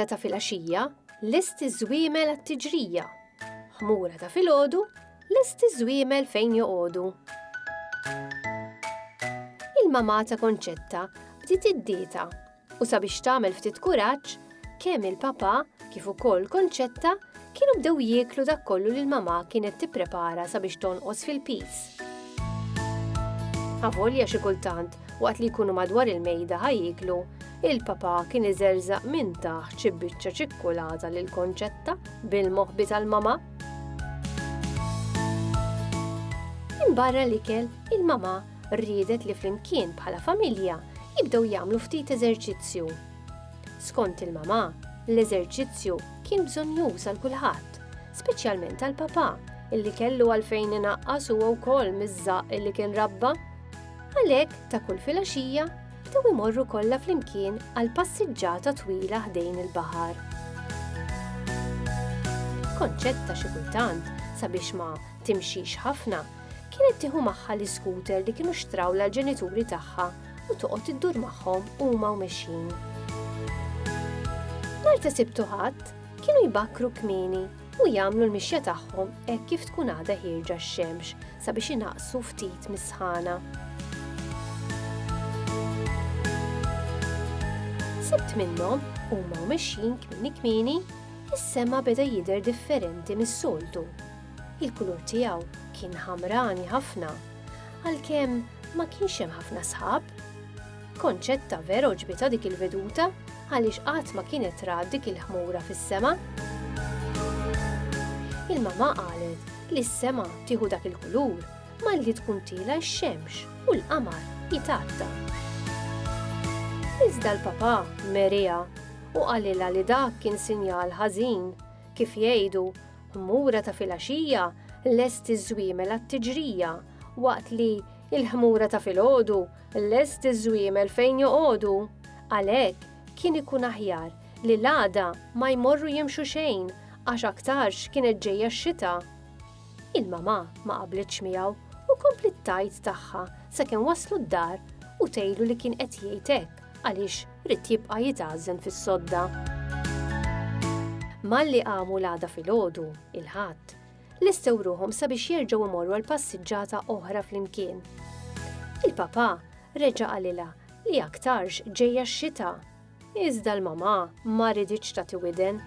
Ħmura ta' filgħaxija lest iż-żwiemel għat-tiġrija. Ħmura ta' filgħodu lest iż-żwiemel fejn joqogħdu. Il-mamà ta' Konċetta bdiet iddieta u sabiex tagħmel ftit kuraġġ kemm il-papà kif ukoll Konċetta kienu bdew jieklu dak kollu li l-mamà kienet tipprepara sabiex tonqos fil-pis. Avolja xi kultant waqt li jkunu madwar il-mejda ħajjiklu, il-papà kien iżerżaq minn taħt xi biċċa ċikkulata lil Konċetta bil-moħħbi tal-mamà. Imbarra l-ikel, il-mamà rriedet li flimkien bħala familja jibdew jagħmlu ftit eżerċizzju. Skont il-mamà, l-eżerċizzju kien bżonjuż għal kulħadd, speċjalment għall papà illi kellu għalfejn inaqqas huwa wkoll miż-żaq illi kien rabba. Għalhekk ta' kull filgħaxija bdew imorru kollha flimkien għal passiġġata twila ħdejn il-baħar. Konċetta xi kultant sabiex ma timxix ħafna kienet tieħu magħha l-iskuter li kienu xtrawla l-ġenituri tagħha u toqgħod iddur magħhom huma u mexjin. Nhar ta' Sibtu Ħadd kienu jbakkru kmieni u jagħmlu l-mixja tagħhom hekk kif tkun għadha ħirġa x-xemx sabiex inaqsu ftit mis-sħana. Sibt minnhom huma u mexjin kmieni is-sema beda jidher differenti mis-soltu. Il-kulur tiegħu kien ħamrani ħafna, għalkemm ma kienx hemm ħafna sħab. Konċetta vera oġbitha dik il-veduta għaliex qatt ma kienet rad dik il-ħmura fis-sema. Il-mamà qalet li s-sema tieħu dak il-kulur malli tkun tila x-xemx u l-qamar jitgħadda. Iżda l-papà merija u qalilha li dak kien sinjal ħażin kif jgħidu ħmura ta' filgħaxija lest iż-żwiemel għat-tiġrija waqt li l-ħmura ta' filgħodu lest iż-żwiemel fejn joqogħdu. Għalhekk kien ikun aħjar li l-għada ma jmorru jimxu xejn għax aktarx kienet ġejja x-xita. Il-mamà ma qablitx miegħu u komplet tajt tagħha sakemm waslu d-dar u tgħidlu li kien qed jgħid hekk għaliex rid jibqa' jitgħażen fis-sodda. Malli qamu l-għada filgħodu, il-Ħadd, lestew ruhom sabiex jerġgħu imorru għal passiġġata oħra flimkien. Il-papà reġa' qalilha li aktarx ġejja x-xita, iżda l-mamà ma riditx tagħti widen.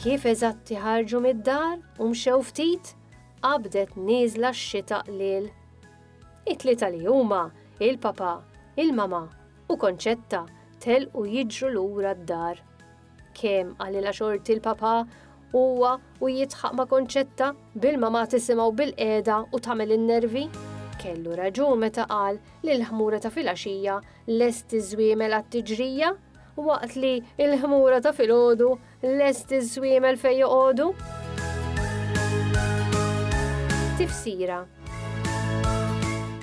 Kif eżatt ħarġu mid-dar u mxew ftit, qabdet nieżla x-xita qliel. It-tlieta li huma il-papà, il-mamà u Konċetta telqu jiġru lura d-dar. Kemm għalilha xorti l-papà huwa u jitħaq ma' Konċetta bil-mamà tisimgħu bil-qiegħda u tagħmel in-nervi. Kellu raġun meta qal li l-ħmura ta' filgħaxija lest iż-żwiemel għat-tiġrija waqt li l-ħmura ta' filgħodu lest iż-żwiemel fejn joqogħdu. Tifsira.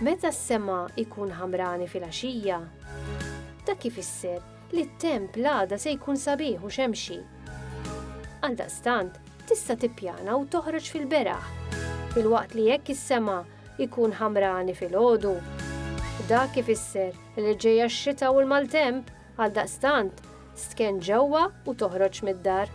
Meta s-sema jkun ħamrani filgħaxija, dak kif isser li t-temp l-għada se jkun sabiħ u xemxi. Għaldaqstant, tista' tippjana u toħroġ fil-beraħ, filwaqt li jekk is-sema jkun ħamrani filgħodu. Dak kif isser li ġejja x-xita u l-maltemp, għaldaqstant stken ġewwa u toħroġ mid-dar.